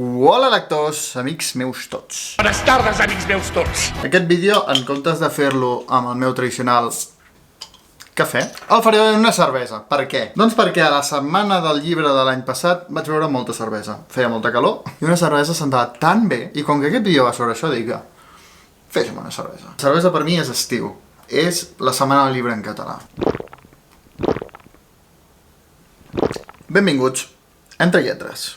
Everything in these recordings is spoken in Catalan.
Hola lectors, amics meus tots. Bones tardes, amics meus tots. Aquest vídeo, en comptes de fer-lo amb el meu tradicional cafè, el faré en una cervesa. Per què? Doncs perquè a la setmana del llibre de l'any passat vaig beure molta cervesa. Feia molta calor i una cervesa sentava tan bé, i com que aquest vídeo va sobre això, dic, fes-me una cervesa. La cervesa per mi és estiu. És la setmana del llibre en català. Benvinguts, Entre Lletres.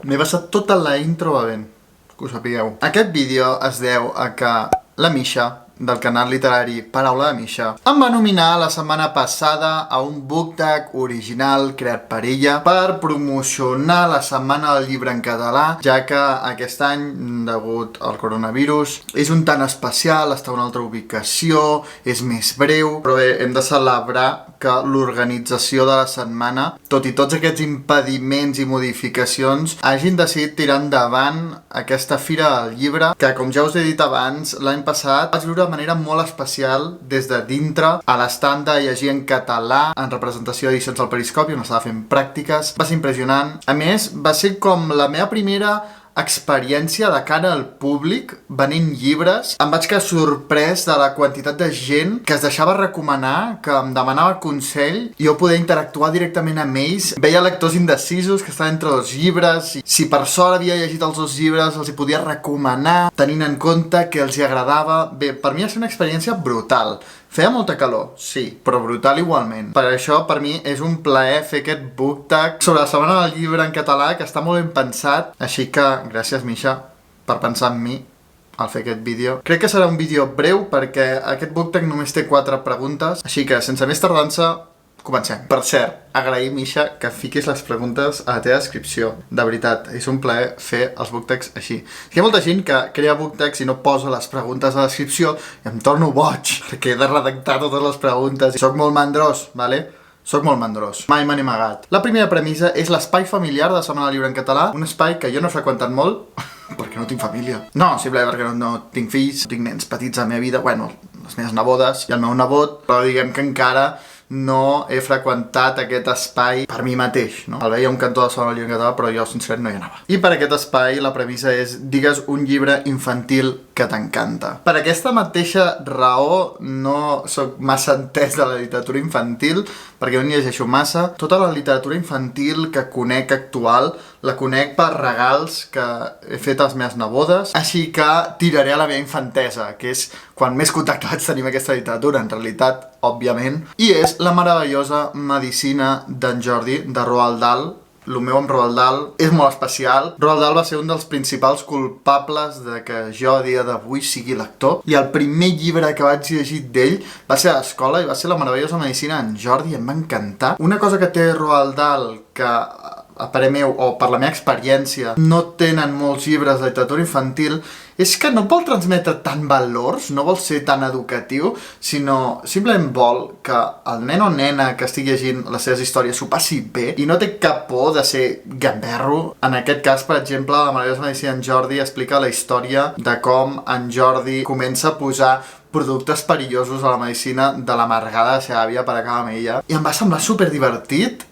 M'he passat tota la intro bevent, que ho sapigueu. Aquest vídeo es deu a que la Misha, del canal literari Paraula de Misha, em va nominar la setmana passada a un book tag original creat per ella per promocionar la setmana del llibre en català, ja que aquest any, degut al coronavirus, és un tant especial, està a una altra ubicació, és més breu, però bé, hem de celebrar que l'organització de la setmana, tot i tots aquests impediments i modificacions, hagin decidit tirar endavant aquesta fira del llibre, que com ja us he dit abans, l'any passat vaig viure de manera molt especial des de dintre a l'estand de llegir en català en representació d'edicions del Periscopi, on estava fent pràctiques. Va ser impressionant. A més, va ser com la meva primera experiència de cara al públic venent llibres. Em vaig quedar sorprès de la quantitat de gent que es deixava recomanar, que em demanava consell i jo podia interactuar directament amb ells. Veia lectors indecisos que estaven entre dos llibres i si per sort havia llegit els dos llibres els hi podia recomanar, tenint en compte que els hi agradava. Bé, per mi va ser una experiència brutal. Feia molta calor, sí, però brutal igualment. Per això, per mi, és un plaer fer aquest book tag sobre la setmana del llibre en català, que està molt ben pensat. Així que, gràcies, Misha, per pensar en mi al fer aquest vídeo. Crec que serà un vídeo breu, perquè aquest book tag només té 4 preguntes. Així que, sense més tardança, comencem. Per cert, agrair, Misha, que fiquis les preguntes a la teva descripció. De veritat, és un plaer fer els book tags així. Hi ha molta gent que crea book tags i no posa les preguntes a la descripció i em torno boig, perquè he de redactar totes les preguntes. Soc molt mandrós, vale? Soc molt mandrós. Mai me n'he amagat. La primera premissa és l'espai familiar de la Setmana del Llibre en català, un espai que jo no he freqüentat molt, perquè no tinc família. No, simplement perquè no tinc fills, tinc nens petits a la meva vida, bueno, les meves nebodes i el meu nebot, però diguem que encara no he freqüentat aquest espai per mi mateix, no? El veia un cantó de Setmana del Llibre en català, però jo sincerament no hi anava. I per aquest espai la premissa és digues un llibre infantil que t'encanta. Per aquesta mateixa raó no soc massa entès de la literatura infantil, perquè no n'hi llegeixo massa. Tota la literatura infantil que conec actual la conec per regals que he fet a les meves nebodes, així que tiraré a la meva infantesa, que és quan més contactats tenim aquesta literatura, en realitat, òbviament, i és La meravellosa medicina d'en Jordi, de Roald Dahl. El meu amb Roald Dahl és molt especial. Roald Dahl va ser un dels principals culpables de que jo a dia d'avui sigui lector, i el primer llibre que vaig llegir d'ell va ser a l'escola i va ser La meravellosa medicina d'en Jordi, i em va encantar. Una cosa que té Roald Dahl que a parer meu, o per la meva experiència, no tenen molts llibres de literatura infantil, és que no vol transmetre tant valors, no vol ser tan educatiu, sinó simplement vol que el nen o nena que estigui llegint les seves històries s'ho passi bé i no té cap por de ser gamberro. En aquest cas, per exemple, La meravellosa medicina d'en Jordi explica la història de com en Jordi comença a posar productes perillosos a la medicina de l'amargada de la seva àvia per acabar amb ella. I em va semblar superdivertit.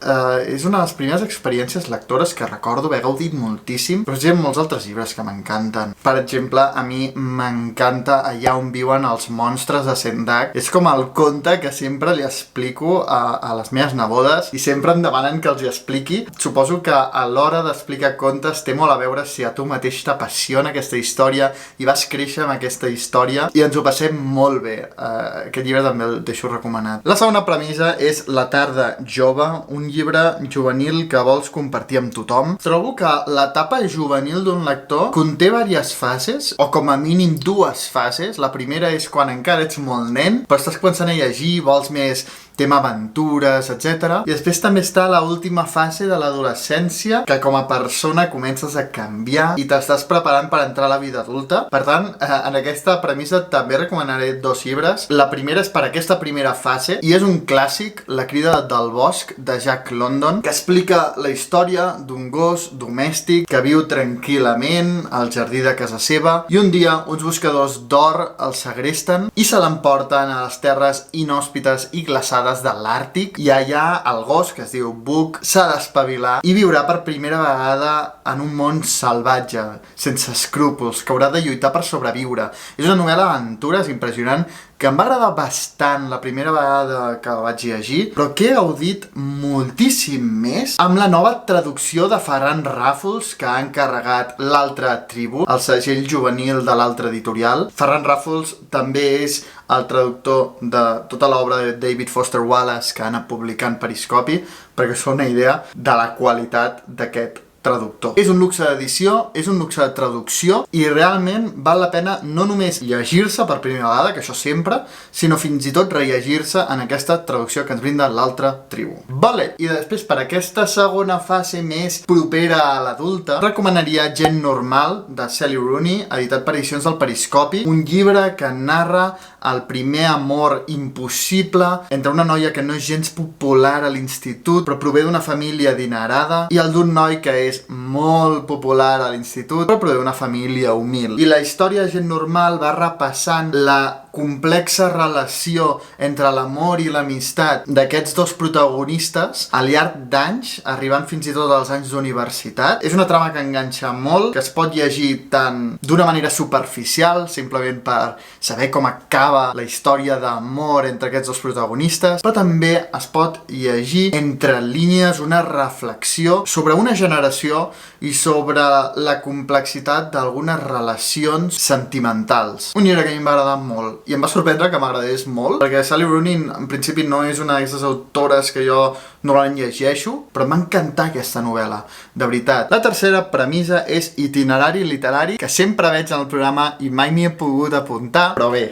És una de les primeres experiències lectores que recordo haver gaudit moltíssim, però hi ha molts altres llibres que m'encanten. Per exemple, a mi m'encanta Allà on viuen els monstres de Sendak. És com el conte que sempre li explico a les meves nebodes i sempre em demanen que els hi expliqui. Suposo que a l'hora d'explicar contes té molt a veure si a tu mateix t'apassiona aquesta història i vas créixer amb aquesta història, i ens ho passem molt bé. Aquest llibre també el deixo recomanat. La segona premissa és La tarda jove, un llibre juvenil que vols compartir amb tothom. Trobo que l'etapa juvenil d'un lector conté diverses fases, o com a mínim 2 fases. La primera és quan encara ets molt nen, però estàs començant a llegir, vols més tema aventures, etc. I després també està l'última fase de l'adolescència, que com a persona comences a canviar i t'estàs preparant per entrar a la vida adulta. Per tant, en aquesta premissa també recomanaré 2 llibres. La primera és per aquesta primera fase i és un clàssic, La crida del bosc, de Jack London, que explica la història d'un gos domèstic que viu tranquil·lament al jardí de casa seva i un dia uns buscadors d'or el segresten i se l'emporten a les terres inhòspites i glaçades de l'Àrtic, i allà el gos, que es diu Buck, s'ha d'espavilar i viurà per primera vegada en un món salvatge, sense escrúpols, que haurà de lluitar per sobreviure. És una novel·la d'aventures impressionant que em va agradar bastant la primera vegada que la vaig llegir, però que he gaudit moltíssim més amb la nova traducció de Ferran Ràfols que ha encarregat L'altra tribu, el segell juvenil de l'Altra editorial. Ferran Ràfols també és el traductor de tota l'obra de David Foster Wallace que ha anat publicant Periscopi, perquè us fa una idea de la qualitat d'aquest traductor. És un luxe d'edició, és un luxe de traducció i realment val la pena no només llegir-se per primera vegada, que això sempre, sinó fins i tot rellegir-se en aquesta traducció que ens brinda L'altra tribu. Vale, i després per aquesta segona fase més propera a l'adulta, recomanaria Gent normal, de Sally Rooney, editat per Edicions del Periscopi, un llibre que narra el primer amor impossible entre una noia que no és gens popular a l'institut, però prové d'una família adinerada, i el d'un noi que és molt popular a l'institut, però prové d'una família humil. I la història de Gent normal va repassant la complexa relació entre l'amor i l'amistat d'aquests dos protagonistes al llarg d'anys, arribant fins i tot als anys d'universitat. És una trama que enganxa molt, que es pot llegir tant d'una manera superficial, simplement per saber com acaba la història d'amor entre aquests dos protagonistes, però també es pot llegir entre línies una reflexió sobre una generació i sobre la complexitat d'algunes relacions sentimentals. Un llibre que a mi em va agradar molt i em va sorprendre que m'agradés molt, perquè Sally Rooney en principi no és una d'aquestes autores que jo normalment llegeixo, però m'ha encantat aquesta novel·la, de veritat. La tercera premissa és itinerari literari, que sempre veig en el programa i mai m'hi he pogut apuntar, però bé,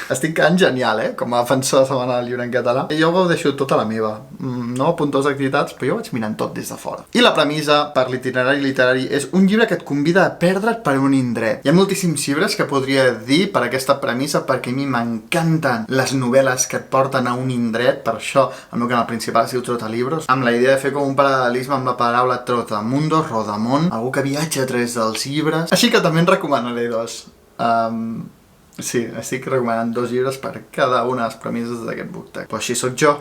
estic quedant genial, com a defensor de Setmana del Llibre en català. Jo ho deixo tota la meva. No apunto les activitats, però jo vaig mirant tot des de fora. I la premissa per l'itinerari literari és un llibre que et convida a perdre't per un indret. Hi ha moltíssims llibres que podria dir per aquesta premissa, perquè a mi m'encanten les novel·les que et porten a un indret. Per això el meu canal principal es diu Trotalibros, amb la idea de fer com un paral·lelisme amb la paraula Trotamundos, Rodamón, algú que viatja a través dels llibres. Així que també en recomanaré 2. Sí, estic recomanant 2 llibres per cada una de les premisses d'aquest BookTag. Però així sóc jo.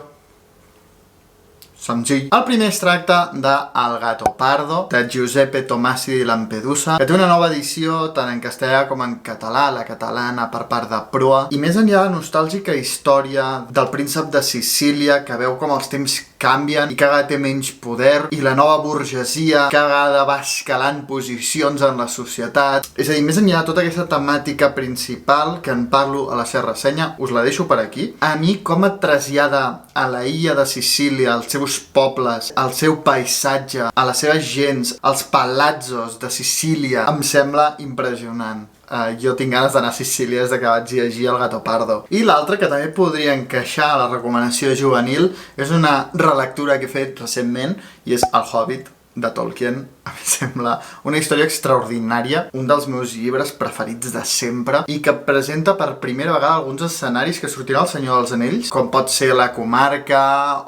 Senzill. El primer es tracta de El gato pardo, de Giuseppe Tomasi di Lampedusa, que té una nova edició tant en castellà com en català, la catalana per part de Proa, i més enllà de la nostàlgica història del príncep de Sicília, que veu com els temps canvien i cada té menys poder, i la nova burgesia cada vegada va escalant posicions en la societat. És a dir, més enllà de tota aquesta temàtica principal que en parlo a la seva ressenya, us la deixo per aquí. A mi com et trasllada a la illa de Sicília, als seus pobles, al seu paisatge, a les seves gents, als palazzos de Sicília, em sembla impressionant. Jo tinc ganes d'anar a Sicília des que vaig llegir El gato pardo. I l'altre, que també podria encaixar a la recomanació juvenil, és una relectura que he fet recentment, i és El Hobbit, de Tolkien. A mi sembla una història extraordinària, un dels meus llibres preferits de sempre, i que presenta per primera vegada alguns escenaris que sortiran al Senyor dels Anells, com pot ser la comarca,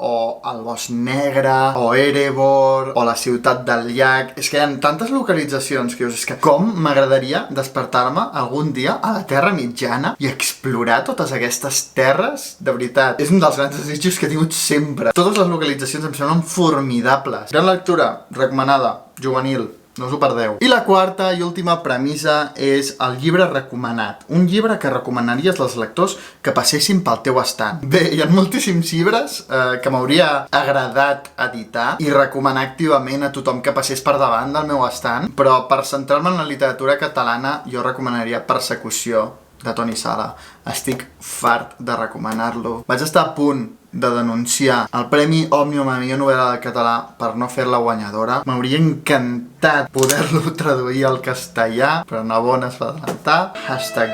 o el Bosc Negre, o Erebor, o la ciutat del llac. És que hi ha tantes localitzacions que dius, és que com m'agradaria despertar-me algun dia a la Terra Mitjana i explorar totes aquestes terres, de veritat. És un dels grans desitjos que he tingut sempre. Totes les localitzacions em semblen formidables. Gran lectura, recomanada, juvenil, no us ho perdeu. I la quarta i última premissa és el llibre recomanat. Un llibre que recomanaries als lectors que passessin pel teu estant. Bé, hi ha moltíssims llibres que m'hauria agradat editar i recomanar activament a tothom que passés per davant del meu estant, però per centrar-me en la literatura catalana jo recomanaria Persecució, de Toni Sala. Estic fart de recomanar-lo. Vaig estar a punt de denunciar el Premi Òmnium a millor novel·la del català per no fer-la guanyadora. M'hauria encantat poder-lo traduir al castellà, però Nabona es va adelantar.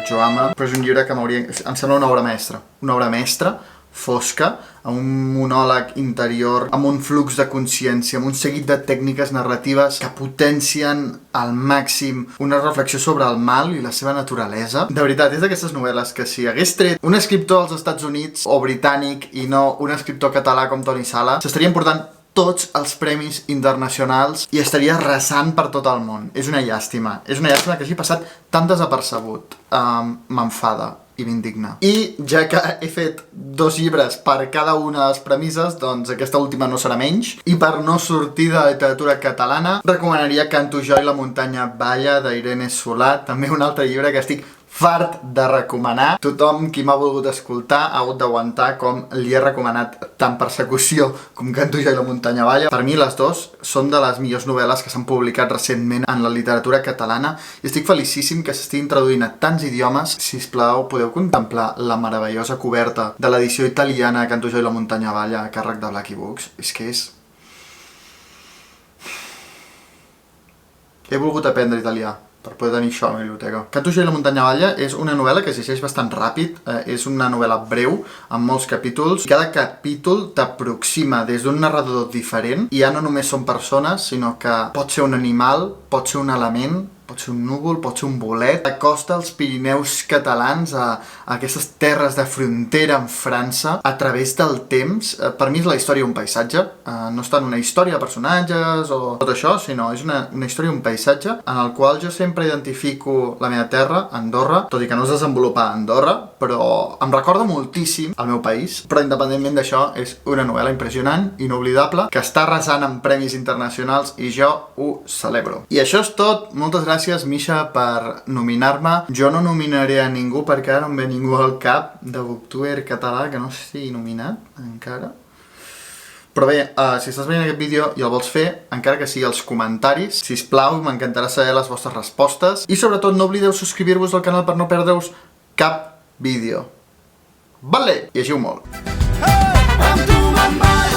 #Joama. Però és un llibre que em sembla una obra mestra. Una obra mestra, fosca, amb un monòleg interior, amb un flux de consciència, amb un seguit de tècniques narratives que potencien al màxim una reflexió sobre el mal i la seva naturalesa. De veritat, és d'aquestes novel·les que si hagués tret un escriptor als Estats Units o britànic i no un escriptor català com Toni Sala, s'estaria portant tots els premis internacionals i estaria arrasant per tot el món. És una llàstima que hagi passat tan desapercebut. M'enfada i m'indigna. I ja que he fet 2 llibres per cada una de les premisses, doncs aquesta última no serà menys. I per no sortir de la literatura catalana, recomanaria Canto jo i la muntanya balla d'Irene Solà, també un altre llibre que estic fart de recomanar. Tothom qui m'ha volgut escoltar ha hagut d'aguantar com li he recomanat tant Persecució com Canto jo i la muntanya balla. Per mi les dues són de les millors novel·les que s'han publicat recentment en la literatura catalana i estic felicíssim que s'estiguin traduint a tants idiomes. Sisplau, podeu contemplar la meravellosa coberta de l'edició italiana Canto jo i la muntanya balla a càrrec de Blackie Books. És que és... He volgut aprendre italià per poder tenir això a la biblioteca. Canto jo i la muntanya balla és una novel·la que es llegeix bastant ràpid, és una novel·la breu, amb molts capítols. Cada capítol t'aproxima des d'un narrador diferent i ja no només són persones, sinó que pot ser un animal, pot ser un element, pot ser un núvol, pot ser un bolet. Acosta als Pirineus catalans, a aquestes terres de frontera amb França, a través del temps. Per mi és la història un paisatge. No és tant una història de personatges o tot això, sinó és una història un paisatge en el qual jo sempre identifico la meva terra, Andorra, tot i que no es desenvolupa a Andorra, però em recorda moltíssim el meu país. Però independentment d'això, és una novel·la impressionant, inoblidable, que està arrasant amb premis internacionals i jo ho celebro. I això és tot. Moltes gràcies, Misha, per nominar-me. Jo no nominaré a ningú perquè ara no em ve ningú al cap de booktuber català que no estigui nominat encara. Però bé, si estàs veient aquest vídeo i el vols fer, encara que sigui als comentaris, sisplau, m'encantarà saber les vostres respostes. I sobretot no oblideu subscriure-vos al canal per no perdre-us cap vídeo. Vale! Llegiu molt! Hey! Amb tu me'n vaig!